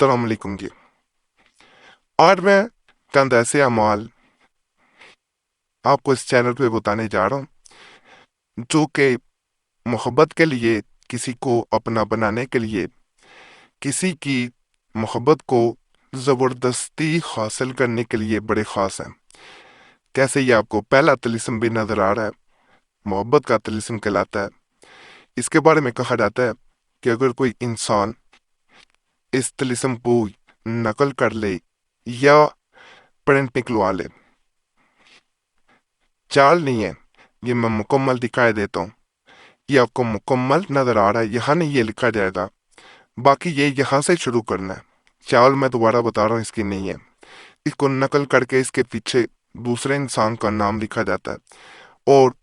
अस्सलाम वालेकुम जी। आज मैं चंद ऐसे अमाल आपको इस चैनल पे बताने जा रहा हूँ जो कि मोहब्बत के लिए, किसी को अपना बनाने के लिए, किसी की मोहब्बत को ज़बरदस्ती हासिल करने के लिए बड़े ख़ास हैं। कैसे ये आपको पहला तिलिस्म भी नज़र आ रहा है, मोहब्बत का तिलिस्म कहलाता है। इसके बारे में कहा जाता है कि अगर कोई इंसान इस तिलिस्म को नकल कर ले या प्रिंट निकलवा ले, चाल नहीं है, ये मैं मुकम्मल दिखाई देता हूँ। ये आपको मुकम्मल नजर आ रहा है, यहाँ नहीं ये लिखा जाएगा, बाकी ये यहाँ से शुरू करना है। चाल मैं दोबारा बता रहा हूँ, इसकी नहीं है। इसको नकल करके इसके पीछे दूसरे इंसान का नाम लिखा जाता है और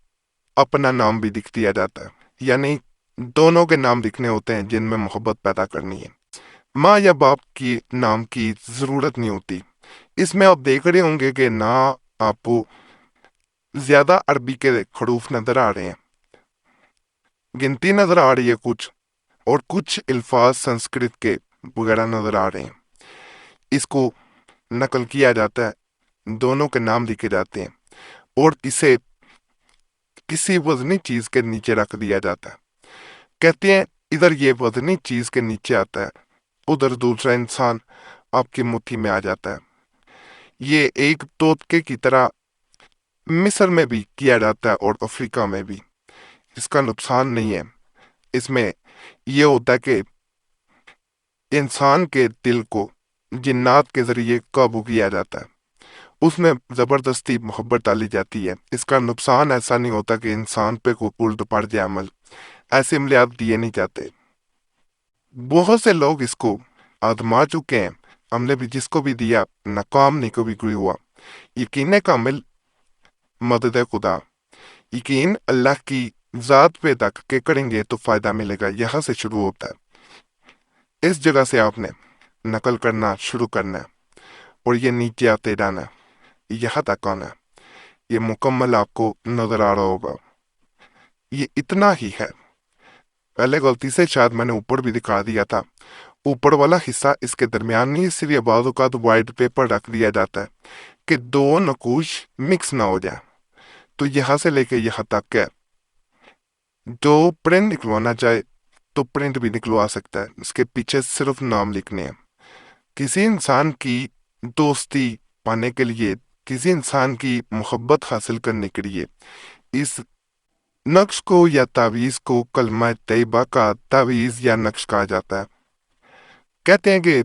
अपना नाम भी लिख दिया जाता है, यानी दोनों के नाम लिखने होते हैं जिनमें मोहब्बत पैदा करनी है। माँ या बाप की नाम की जरूरत नहीं होती। इसमें आप देख रहे होंगे कि ना आपको ज्यादा अरबी के हरूफ नजर आ रहे हैं, गिनती नजर आ रही है कुछ, और कुछ अल्फाज संस्कृत के वगैरह नजर आ रहे हैं। इसको नकल किया जाता है, दोनों के नाम लिखे जाते हैं और इसे किसी वजनी चीज के नीचे रख दिया जाता है। कहते हैं इधर ये वजनी चीज के नीचे आता है, उधर दूसरा इंसान आपकी मुट्ठी में आ जाता है। ये एक तोतके की तरह मिस्र में भी किया जाता है और अफ्रीका में भी। इसका नुकसान नहीं है, इसमें यह होता है कि इंसान के दिल को जिन्नात के जरिए काबू किया जाता है, उसमें जबरदस्ती मोहब्बत डाली जाती है। इसका नुकसान ऐसा नहीं होता कि इंसान पे को उल्ट पड़ जाए अमल, ऐसे अमलियात दिए नहीं जाते। बहुत से लोग इसको आजमा चुके हैं, हमने भी जिसको भी दिया नाकाम नहीं कभी कोई हुआ। यकीन कामिल, मदद खुदा, यकीन अल्लाह की जात पे तक के करेंगे तो फायदा मिलेगा, यहाँ से शुरू होता है। इस जगह से आपने नकल करना शुरू करना है और ये नीचे आते जाना है, यहाँ तक आना है। ये मुकम्मल आपको नजर आ रहा होगा। ये इतना ही है। पहले गलती से शायद मैंने ऊपर भी दिखा दिया था, ऊपर वाला हिस्सा इसके दरमियान नहीं, इसलिए बाजू का तो वाइट पेपर रख दिया जाता है कि दो नकूश मिक्स ना हो जाए। तो यहाँ से लेके यहाँ तक है, जो प्रिंट निकलवाना चाहे तो प्रिंट भी निकलवा सकता है, इसके पीछे सिर्फ नाम लिखने हैं। किसी इंसान की दोस्ती पाने के लिए, किसी इंसान की मोहब्बत हासिल करने के लिए इस नक्श को या तावीज को कलमा तैयबा का तावीज या नक्श कहा जाता है। कहते हैं कि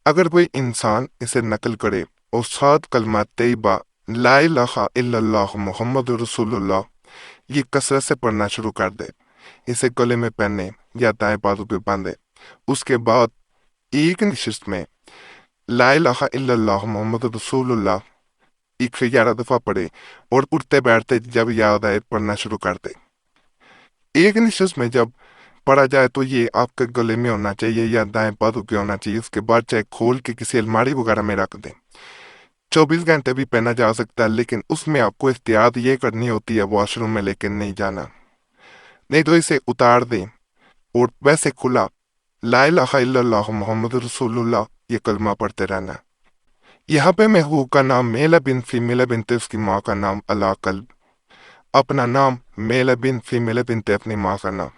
अगर कोई इंसान इसे नकल करे और साथ कलमा तैयबा ला इलाहा इल्लल्लाह मुहम्मद रसूलुल्लाह ये कसरत से पढ़ना शुरू कर दे, इसे गले में पहने या दाएं बाजू पे बांधे, उसके बाद एक नशिस्त में ला इलाहा इल्लल्लाह मुहम्मद रसूलुल्लाह 111 दफा पढ़े और उठते बैठते जब याद आए पढ़ना शुरू कर दे। एक नशिस्त में जब पढ़ा जाए तो ये आपके गले में होना चाहिए या दाएं बाजू पे होना चाहिए। उसके बाद चाहे खोल के किसी अलमारी वगैरह में रख दें। 24 घंटे भी पहना जा सकता है, लेकिन उसमें आपको एहतियात ये करनी होती है वॉशरूम में लेकर नहीं जाना, नहीं तो इसे उतार दें और वैसे खुला ला इलाहा इल्लल्लाह मुहम्मद रसूलुल्लाह ये कलमा पढ़ते रहना। यहाँ पे महबूब का नाम मेल बिन फीमेल बिनते उसकी माँ का नाम अला कल्ब, अपना नाम मेल बिन फीमेल बिनते अपनी माँ का नाम।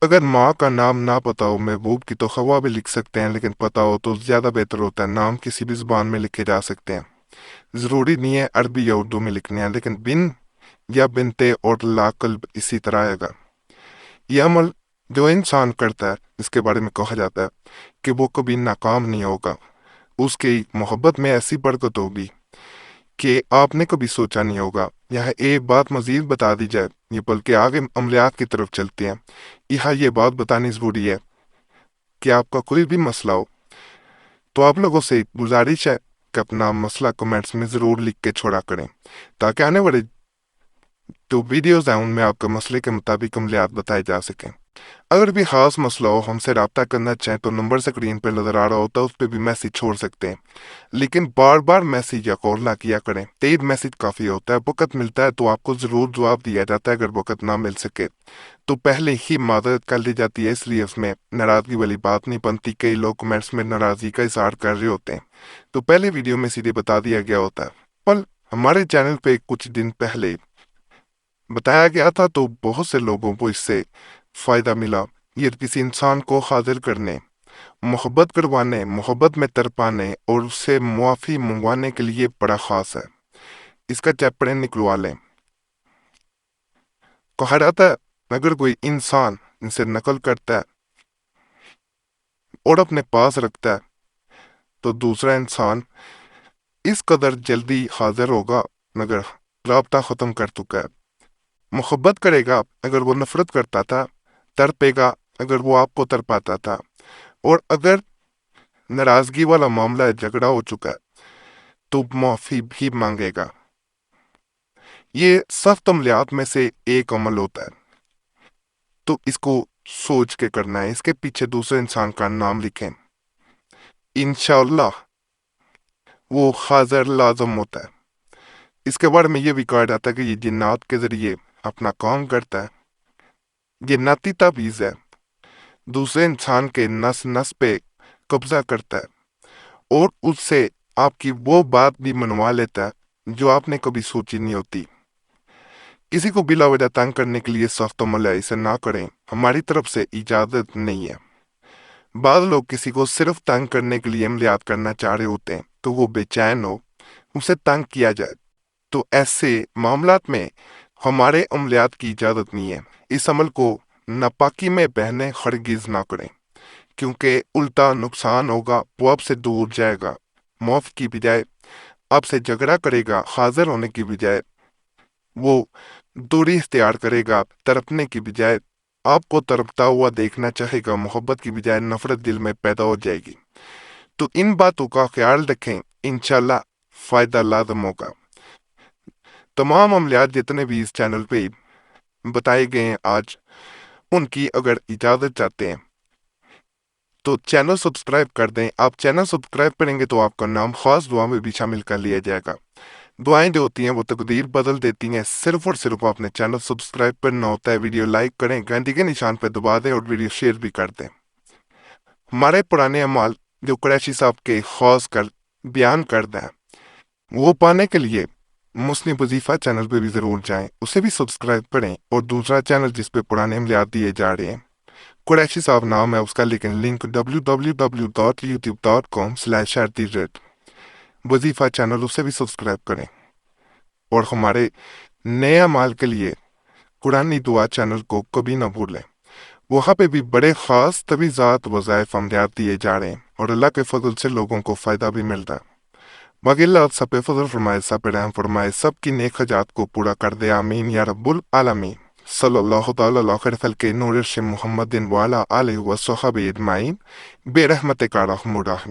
अगर माँ का नाम ना पता हो महबूब की तो खवा भी लिख सकते हैं, लेकिन पता हो तो ज्यादा बेहतर होता है। नाम किसी भी जुबान में लिखे जा सकते हैं, जरूरी नहीं है अरबी या उर्दू में लिखने हैं, लेकिन बिन या बिनते और ला कल्ब इसी तरह आएगा। यह अमल जो इंसान करता है इसके बारे में कहा जाता है कि वो कभी नाकाम नहीं होगा, उसकी मोहब्बत में ऐसी बरकत होगी कि आपने कभी सोचा नहीं होगा। यहाँ एक बात मजीद बता दी जाए, ये बल्कि आगे अमलियात की तरफ चलते हैं। यहाँ ये बात बतानी जरूरी है कि आपका कोई भी मसला हो तो आप लोगों से गुजारिश है कि अपना मसला कमेंट्स में ज़रूर लिख के छोड़ा करें, ताकि आने वाले जो वीडियोज़ हैं उनमें आपके मसले के मुताबिक अमलियात बताए जा सकें। اگر بھی خاص مسئلہ ہو ہم سے رابطہ کرنا چاہیں تو نمبر سکرین پہ نظر آ رہا ہوتا ہے، اس پہ بھی میسیج چھوڑ سکتے ہیں، لیکن بار بار میسیج یا کال نہ کیا کریں۔ تیز میسیج کافی ہوتا ہے، وقت ملتا ہے تو آپ کو ضرور جواب دیا جاتا ہے، اگر وقت نہ مل سکے تو پہلے ہی معذرت کر لی جاتی ہے، اس لیے اس میں ناراضگی والی بات نہیں بنتی۔ کئی لوگ کمنٹس میں ناراضگی کا اظہار کر رہے ہوتے ہیں تو پہلے ویڈیو میں سیدھے بتا دیا گیا ہوتا ہے۔ پر ہمارے چینل پہ کچھ دن پہلے بتایا گیا تھا تو بہت سے لوگوں کو اس سے فائدہ ملا۔ یہ کسی انسان کو حاضر کرنے، محبت کروانے، محبت میں تڑپانے اور اس سے معافی منگوانے کے لیے بڑا خاص ہے۔ اس کا چیپڑے نکلوا لیں۔ کہا جاتا ہے اگر کوئی انسان ان سے نقل کرتا ہے اور اپنے پاس رکھتا ہے تو دوسرا انسان اس قدر جلدی حاضر ہوگا مگر رابطہ ختم کر چکا ہے۔ محبت کرے گا اگر وہ نفرت کرتا تھا، تڑپے گا اگر وہ آپ کو تڑپاتا تھا، اور اگر ناراضگی والا معاملہ ہے، جھگڑا ہو چکا ہے تو معافی بھی مانگے گا۔ یہ سخت عملیات میں سے ایک عمل ہوتا ہے، تو اس کو سوچ کے کرنا ہے، اس کے پیچھے دوسرے انسان کا نام لکھیں، انشاءاللہ وہ حاضر لازم ہوتا ہے۔ اس کے بارے میں یہ بھی کہا جاتا ہے کہ یہ جنات کے ذریعے اپنا کام کرتا ہے، یہ ناتی تعویذ ہے، دوسرے انسان کے نس نس پہ قبضہ کرتا ہے اور اس سے آپ کی وہ بات بھی منوا لیتا ہے جو آپ نے کبھی سوچی نہیں ہوتی۔ کسی کو بلا وجہ تنگ کرنے کے لیے سخت عمل ہے، اسے نہ کریں، ہماری طرف سے اجازت نہیں ہے۔ بعض لوگ کسی کو صرف تنگ کرنے کے لیے عملیات کرنا چاہ رہے ہوتے ہیں تو وہ بے چین ہو، اسے تنگ کیا جائے، تو ایسے معاملات میں ہمارے عملیات کی اجازت نہیں ہے۔ اس عمل کو ناپاکی میں بہنے ہرگز نہ کریں، کیونکہ الٹا نقصان ہوگا، وہ آپ سے دور جائے گا، معاف کی بجائے آپ سے جھگڑا کرے گا، حاضر ہونے کی بجائے وہ دوری اختیار کرے گا، تڑپنے کی بجائے آپ کو تڑپتا ہوا دیکھنا چاہے گا، محبت کی بجائے نفرت دل میں پیدا ہو جائے گی۔ تو ان باتوں کا خیال رکھیں، انشاءاللہ فائدہ لازم ہوگا۔ تمام عملیات جتنے بھی اس چینل پہ بتائے گئے ہیں آج، ان کی اگر اجازت چاہتے ہیں تو چینل سبسکرائب کر دیں۔ آپ چینل سبسکرائب کریں گے تو آپ کا نام خاص دعا میں بھی شامل کر لیا جائے گا۔ دعائیں جو ہوتی ہیں وہ تقدیر بدل دیتی ہیں، صرف اور صرف اپنے چینل سبسکرائب کرنا ہوتا ہے۔ ویڈیو لائک کریں، گھنٹی کے نشان پہ دبا دیں اور ویڈیو شیئر بھی کر دیں۔ ہمارے پرانے اعمال جو قریشی صاحب کے خاص کر بیان کردہ ہیں وہ پانے کے لیے مسلم وظیفہ چینل پہ بھی ضرور جائیں، اسے بھی سبسکرائب کریں، اور دوسرا چینل جس پہ پرانے عملیات دیے جا رہے ہیں قریشی صاحب نام ہے اس کا، لیکن لنک www.youtube.com/RTZ وظیفہ چینل، اسے بھی سبسکرائب کریں۔ اور ہمارے نئے اعمال کے لیے قرآنی دعا چینل کو کبھی نہ بھولیں، وہاں پہ بھی بڑے خاص تویزات وظائف عملیات دیے جا رہے ہیں اور اللہ کے فضل سے لوگوں کو فائدہ بھی ملتا ہے۔ باقی اللہ سب پہ فضل فرمائے، سب پہ رحم فرمائے، سب کی نیک حاجات کو پورا کر دے، آمین یا رب العالمین۔ صلی اللہ تعالی علی خیر خلق نور محمد وعلی آلہ وصحبہ اجمعین برحمتک یا ارحم الراحمین۔